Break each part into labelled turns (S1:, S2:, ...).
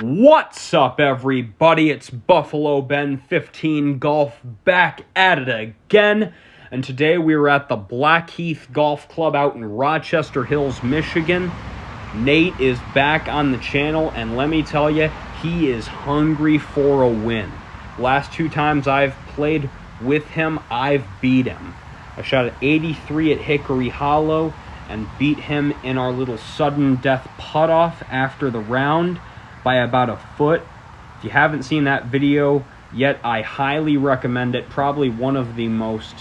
S1: What's up, everybody? It's Buffalo Ben 15 Golf back at it again. And today we were at the Blackheath Golf Club out in Rochester Hills, Michigan. Nate is back on the channel, and let me tell you, he is hungry for a win. Last two times I've played with him, I've beat him. I shot an 83 at Hickory Hollow and beat him in our little sudden death putt-off after the round by about a foot. If you haven't seen that video yet, I highly recommend it. Probably one of the most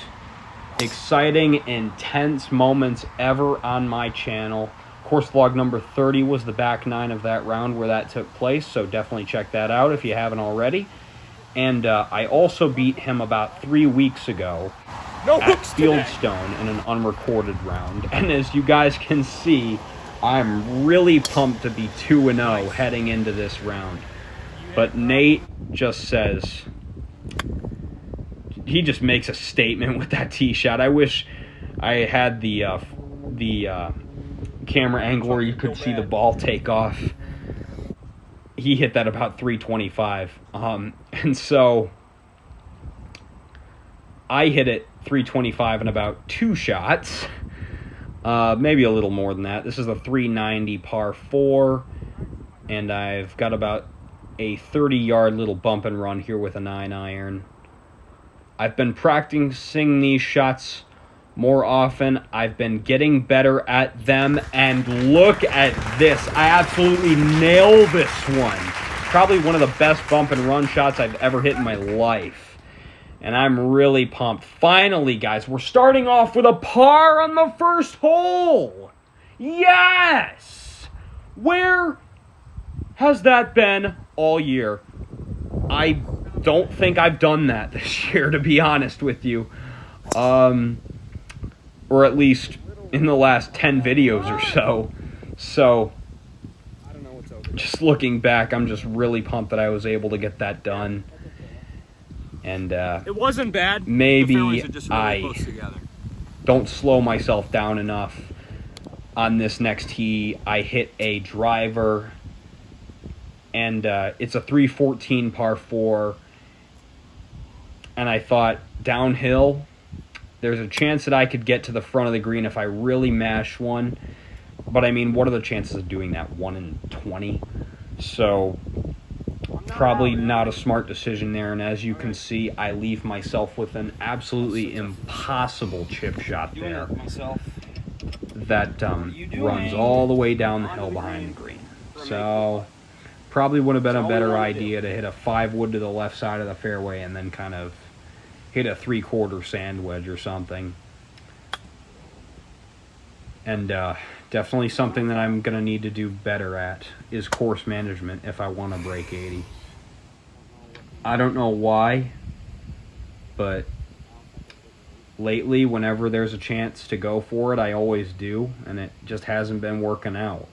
S1: exciting, intense moments ever on my channel. Course vlog number 30 was the back nine of that round where that took place, so definitely check that out if you haven't already. And I also beat him about 3 weeks ago at Fieldstone in an unrecorded round. And as you guys can see, I'm really pumped to be 2-0 heading into this round. But Nate just says, he just makes a statement with that tee shot. I wish I had the camera angle where you could see the ball take off. He hit that about 325. And so I hit it 325 in about 2 shots. Maybe a little more than that. This is a 390 par 4, and I've got about a 30-yard little bump and run here with a 9-iron. I've been practicing these shots more often. I've been getting better at them, and look at this. I absolutely nail this one. Probably one of the best bump and run shots I've ever hit in my life. And I'm really pumped. Finally, guys, we're starting off with a par on the first hole. Yes! Where has that been all year? I don't think I've done that this year, to be honest with you. Or at least in the last 10 videos or so. So, just looking back, I'm just really pumped that I was able to get that done. And
S2: it wasn't bad.
S1: Maybe I don't slow myself down enough on this next tee. I hit a driver, and it's a 314 par 4. And I thought, downhill, there's a chance that I could get to the front of the green if I really mash one. But I mean, what are the chances of doing that? 1 in 20. So probably not a smart decision there, and as you can see, I leave myself with an absolutely impossible chip shot there that runs all the way down the hill behind the green. So probably would have been a better idea to hit a 5-wood to the left side of the fairway and then kind of hit a 3/4 sand wedge or something. And definitely something that I'm going to need to do better at is course management if I want to break 80. I don't know why, but lately, whenever there's a chance to go for it, I always do, and it just hasn't been working out.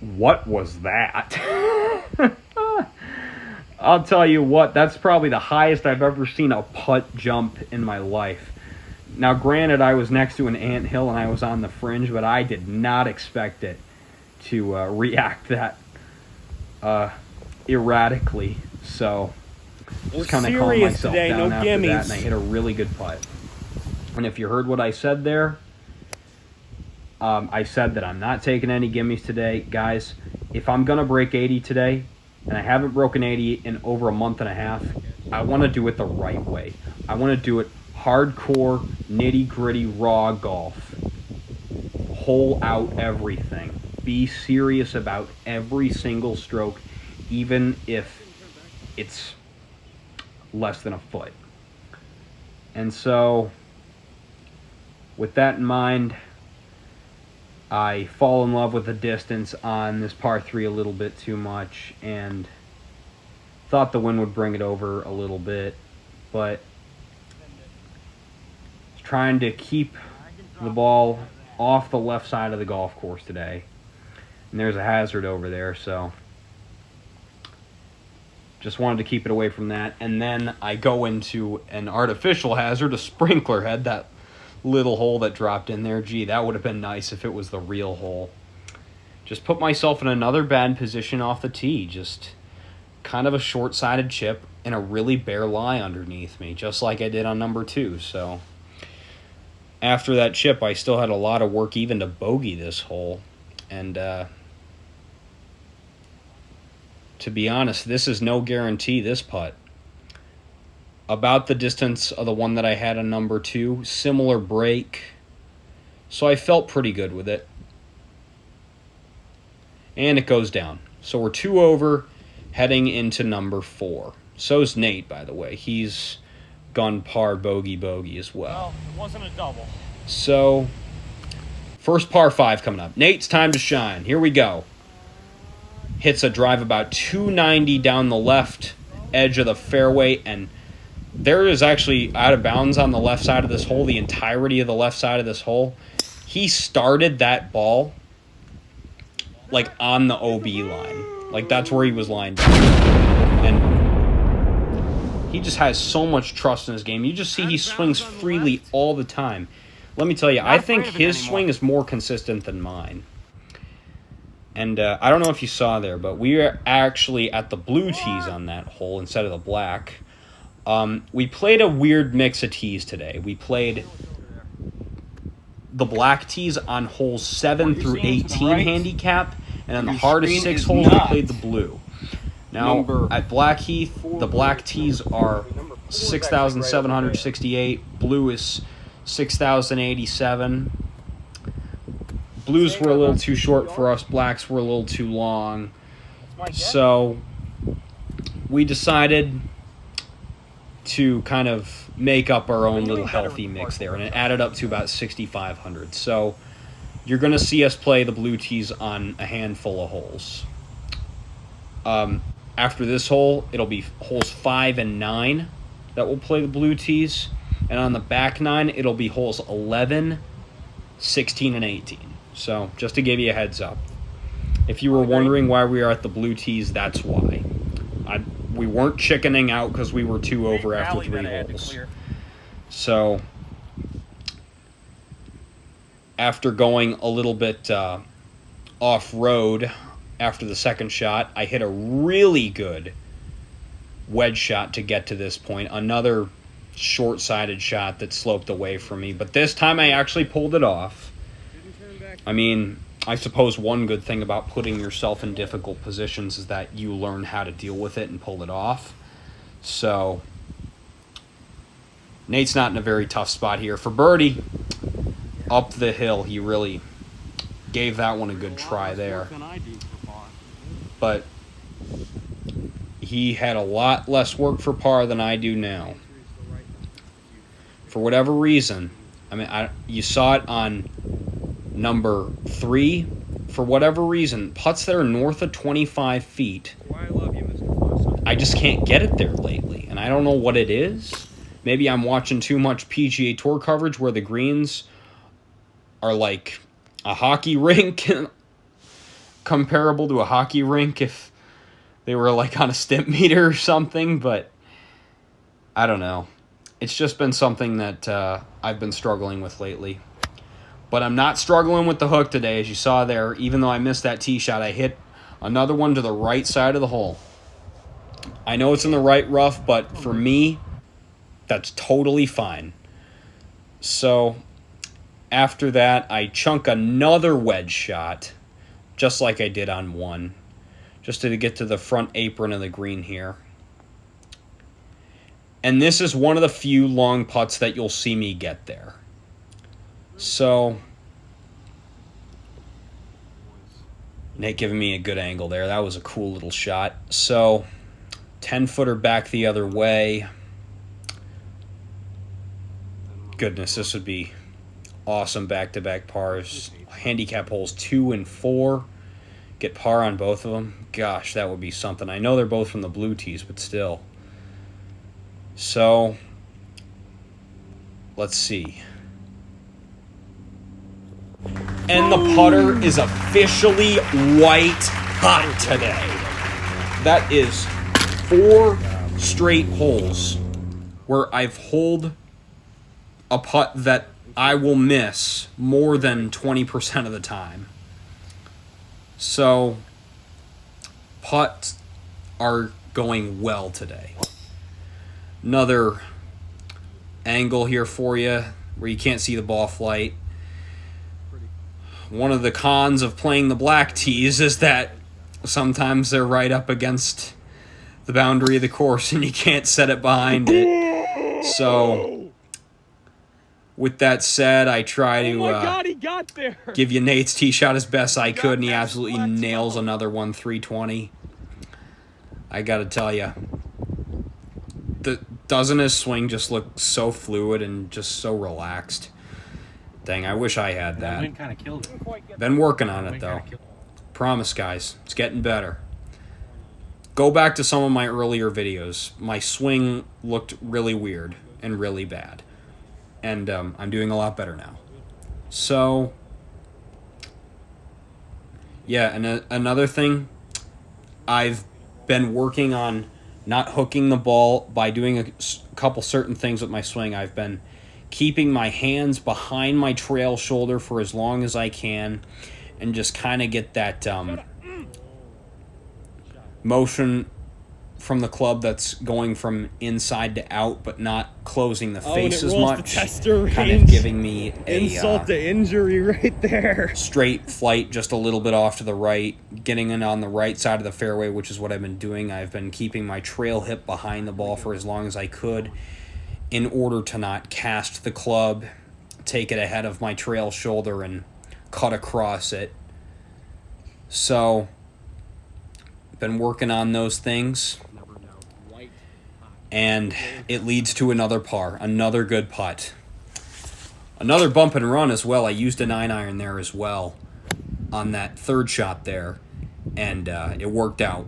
S1: What was that? I'll tell you what, that's probably the highest I've ever seen a putt jump in my life. Now, granted, I was next to an anthill and I was on the fringe, but I did not expect it to react that erratically. So, just kind of calmed myself down after that, and I hit a really good putt. And if you heard what I said there, I said that I'm not taking any gimmies today. Guys, if I'm going to break 80 today, and I haven't broken 80 in over a month and a half, I want to do it the right way. I want to do it hardcore, nitty-gritty, raw golf. Hole out everything. Be serious about every single stroke, even if it's less than a foot. And so, with that in mind, I fall in love with the distance on this par 3 a little bit too much, and thought the wind would bring it over a little bit, but trying to keep the ball off the left side of the golf course today. And there's a hazard over there, so just wanted to keep it away from that. And then I go into an artificial hazard, a sprinkler head that little hole that dropped in there. Gee, that would have been nice if it was the real hole. Just put myself in another bad position off the tee. Just kind of a short-sided chip and a really bare lie underneath me, just like I did on number 2. So after that chip, I still had a lot of work even to bogey this hole. And to be honest, this is no guarantee, this putt. About the distance of the one that I had on number 2, similar break. So I felt pretty good with it. And it goes down. So we're 2 over, heading into number 4. So's Nate, by the way. He's gone par bogey as well.
S2: Well, it wasn't a double.
S1: So, first par 5 coming up. Nate's time to shine. Here we go. Hits a drive about 290 down the left edge of the fairway, and there is actually out of bounds on the left side of this hole, the entirety of the left side of this hole. He started that ball like on the OB line. Like that's where he was lined up. And he just has so much trust in his game. You just see he swings freely all the time. Let me tell you, I think his swing is more consistent than mine. And I don't know if you saw there, but we were actually at the blue tees on that hole instead of the black. We played a weird mix of tees today. We played the black tees on holes 7 through 18 handicap, and on the hardest 6 holes we played the blue. Now, at Blackheath, the black tees are 6,768. Blue is 6,087. Blues were a little too short for us. Blacks were a little too long. So we decided to kind of make up our own little healthy mix there, and it added up to about 6,500. So you're going to see us play the blue tees on a handful of holes. After this hole, it'll be holes 5 and 9 that will play the blue tees. And on the back 9, it'll be holes 11, 16, and 18. So just to give you a heads up. If you were wondering why we are at the blue tees, that's why. We weren't chickening out because we were 2 over after 3 holes. So after going a little bit off-road after the second shot, I hit a really good wedge shot to get to this point. Another short-sided shot that sloped away from me. But this time I actually pulled it off. I mean, I suppose one good thing about putting yourself in difficult positions is that you learn how to deal with it and pull it off. So Nate's not in a very tough spot here. For birdie, up the hill, he really gave that one a good try there. But he had a lot less work for par than I do now. For whatever reason, I mean, you saw it on number 3. For whatever reason, putts that are north of 25 feet, I just can't get it there lately. And I don't know what it is. Maybe I'm watching too much PGA Tour coverage where the greens are like a hockey rink, comparable to a hockey rink if they were like on a stimp meter or something. But I don't know. It's just been something that I've been struggling with lately. But I'm not struggling with the hook today, as you saw there. Even though I missed that tee shot, I hit another one to the right side of the hole. I know it's in the right rough, but for me, that's totally fine. So after that, I chunk another wedge shot, just like I did on 1, just to get to the front apron of the green here. And this is one of the few long putts that you'll see me get there. So, Nate giving me a good angle there. That was a cool little shot. So, 10-footer back the other way. Goodness, this would be awesome back-to-back pars. Handicap holes 2 and 4. Get par on both of them. Gosh, that would be something. I know they're both from the blue tees, but still. So, let's see. And the putter is officially white hot today. That is 4 straight holes where I've holed a putt that I will miss more than 20% of the time. So, putts are going well today. Another angle here for you where you can't see the ball flight. One of the cons of playing the black tees is that sometimes they're right up against the boundary of the course and you can't set it behind it. So, with that said, I try to give you Nate's tee shot as best I could, and he absolutely nails another one, 320. I gotta tell you, doesn't his swing just look so fluid and just so relaxed? Dang, I wish I had that. Been working on it, though. Promise, guys, it's getting better. Go back to some of my earlier videos. My swing looked really weird and really bad. And I'm doing a lot better now. So, yeah, and another thing, I've been working on not hooking the ball by doing a couple certain things with my swing. I've been keeping my hands behind my trail shoulder for as long as I can and just kind of get that motion from the club that's going from inside to out but not closing the face as much, kind of giving me a
S2: insult to injury right there.
S1: Straight flight just a little bit off to the right, getting in on the right side of the fairway, which is what I've been doing. I've been keeping my trail hip behind the ball for as long as I could in order to not cast the club, take it ahead of my trail shoulder, and cut across it. So, been working on those things. And it leads to another par, another good putt. Another bump and run as well. I used a 9-iron there as well on that third shot there, and it worked out.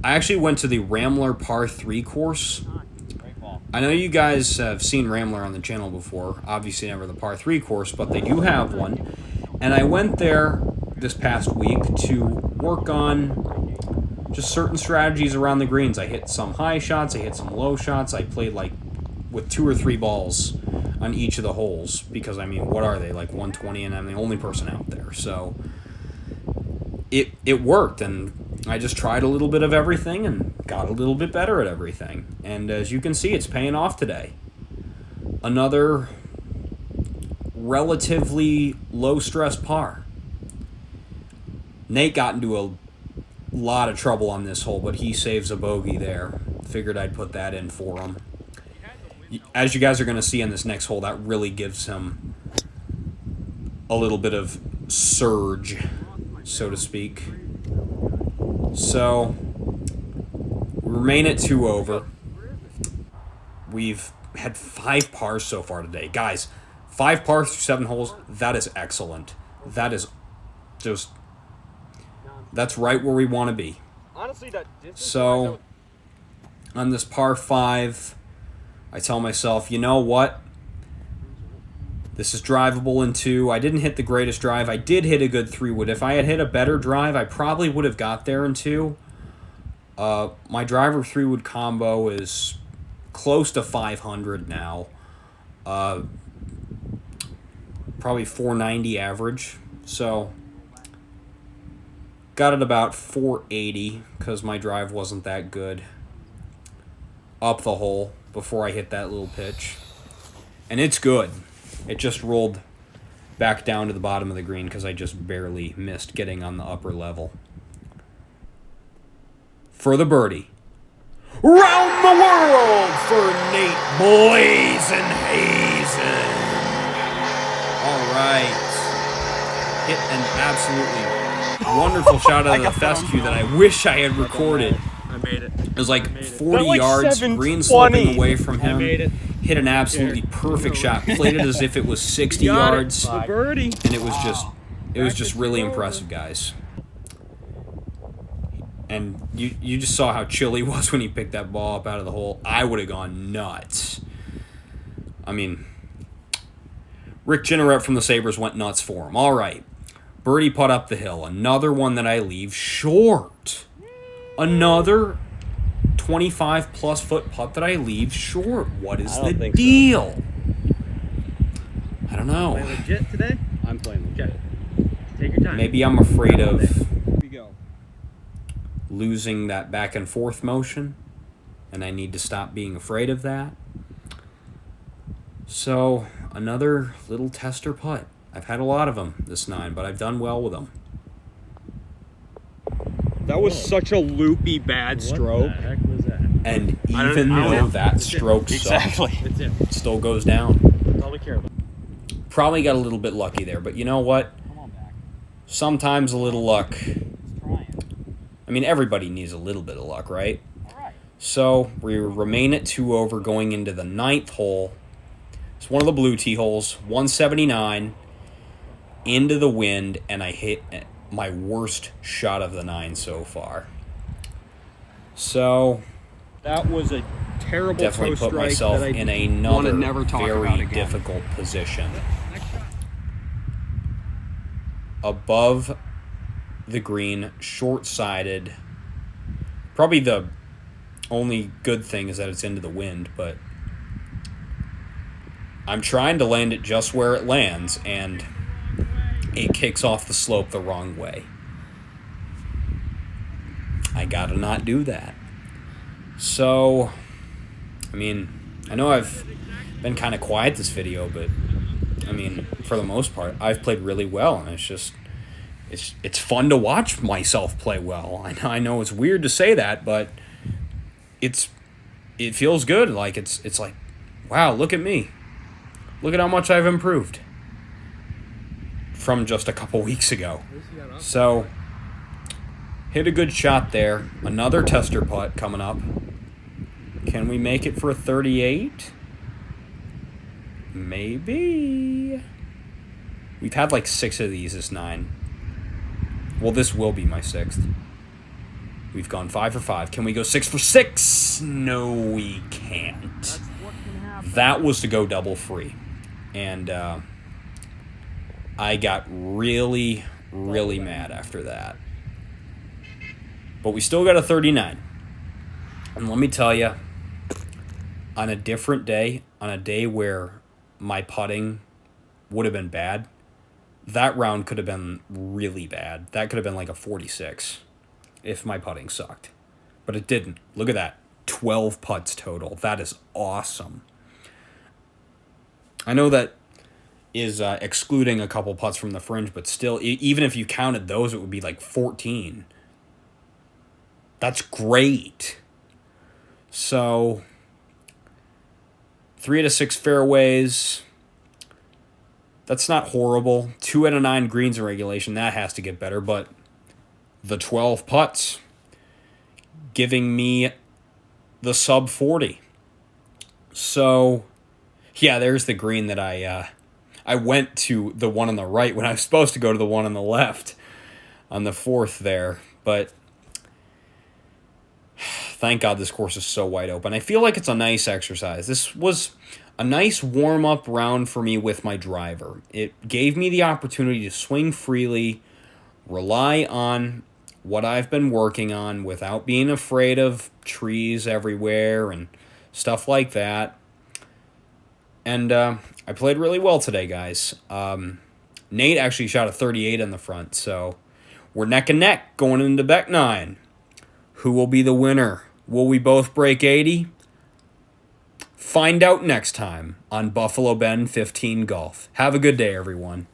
S1: I actually went to the Rambler par 3 course. I know you guys have seen Rambler on the channel before. Obviously never the par 3 course, but they do have one. And I went there this past week to work on just certain strategies around the greens. I hit some high shots, I hit some low shots. I played like with 2 or 3 balls on each of the holes because, I mean, what are they, like 120, and I'm the only person out there. So it worked, and I just tried a little bit of everything and got a little bit better at everything. And as you can see, it's paying off today. Another relatively low-stress par. Nate got into a lot of trouble on this hole, but he saves a bogey there. Figured I'd put that in for him. As you guys are going to see on this next hole, that really gives him a little bit of surge, so to speak. So, we remain at 2 over. We've had 5 pars so far today. Guys, 5 pars through 7 holes, that is excellent. That is just... that's right where we want to be. So, on this par 5, I tell myself, you know what? This is drivable in 2. I didn't hit the greatest drive. I did hit a good 3-wood. If I had hit a better drive, I probably would have got there in 2. My driver 3-wood combo is close to 500 now. Probably 490 average. So, got it about 480 because my drive wasn't that good up the hole before I hit that little pitch. And it's good. It just rolled back down to the bottom of the green because I just barely missed getting on the upper level. For the birdie. Round the world for Nate Blazin' Hazen. All right. Hit an absolutely wonderful shot out of the fescue that I wish I had recorded.
S2: I made it.
S1: It was like 40 yards, green slipping away from him. Hit an absolutely perfect shot. Played it as if it was 60 yards.
S2: And
S1: it was just really impressive, guys. And you just saw how chill he was when he picked that ball up out of the hole. I would have gone nuts. I mean, Rick Jeanneret from the Sabres went nuts for him. All right. Birdie putt up the hill. Another one that I leave short. Another 25-plus foot putt that I leave short. What is the deal? I don't know.
S2: Play legit today?
S1: I'm playing legit.
S2: Take your time.
S1: Maybe I'm afraid of
S2: Here we go.
S1: losing that back and forth motion, and I need to stop being afraid of that. So, another little tester putt. I've had a lot of them this 9, but I've done well with them.
S2: That was such a loopy bad stroke.
S3: What the heck was that?
S1: And
S2: I don't-
S1: even
S2: I don't
S1: though
S2: know.
S1: that stroke
S2: Exactly.
S3: It's in.
S1: sucked, it still goes down.
S3: That's all we care about.
S1: Probably got a little bit lucky there, but you know what?
S3: Come on back.
S1: Sometimes a little luck.
S3: Let's try it.
S1: I mean, everybody needs a little bit of luck, right?
S3: All right.
S1: So we remain at 2 over going into the 9th hole. It's one of the blue tee holes, 179, into the wind, and I hit my worst shot of the 9 so far. So
S2: That was a terrible
S1: definitely
S2: toe
S1: put
S2: strike
S1: myself
S2: that I
S1: in
S2: wanna
S1: another
S2: never talk about
S1: very
S2: again.
S1: difficult position. Above the green, short-sided. Probably the only good thing is that it's into the wind, but I'm trying to land it just where it lands, and it kicks off the slope the wrong way. I gotta not do that. So, I mean, I know I've been kind of quiet this video, but I mean, for the most part, I've played really well, and it's just, it's fun to watch myself play well. I know it's weird to say that, but it feels good. Like it's like, wow, look at me. Look at how much I've improved from just a couple weeks ago. So, hit a good shot there. Another tester putt coming up. Can we make it for a 38? Maybe. We've had like 6 of these this 9. Well, this will be my 6th. We've gone 5 for 5. Can we go 6 for 6? No, we can't. That was to go double free. And I got really, really mad after that. But we still got a 39. And let me tell you, on a different day, on a day where my putting would have been bad, that round could have been really bad. That could have been like a 46 if my putting sucked. But it didn't. Look at that. 12 putts total. That is awesome. I know that is excluding a couple putts from the fringe, but still, even if you counted those, it would be like 14. That's great. So, 3 out of 6 fairways. That's not horrible. 2 out of 9 greens in regulation. That has to get better, but the 12 putts giving me the sub 40. So, yeah, there's the green that I went to the one on the right when I was supposed to go to the one on the left on the 4th there. But thank God this course is so wide open. I feel like it's a nice exercise. This was a nice warm-up round for me with my driver. It gave me the opportunity to swing freely, rely on what I've been working on without being afraid of trees everywhere and stuff like that. And I played really well today, guys. Nate actually shot a 38 on the front, so we're neck and neck going into Beck 9. Who will be the winner? Will we both break 80? Find out next time on Buffalo Ben 15 Golf. Have a good day, everyone.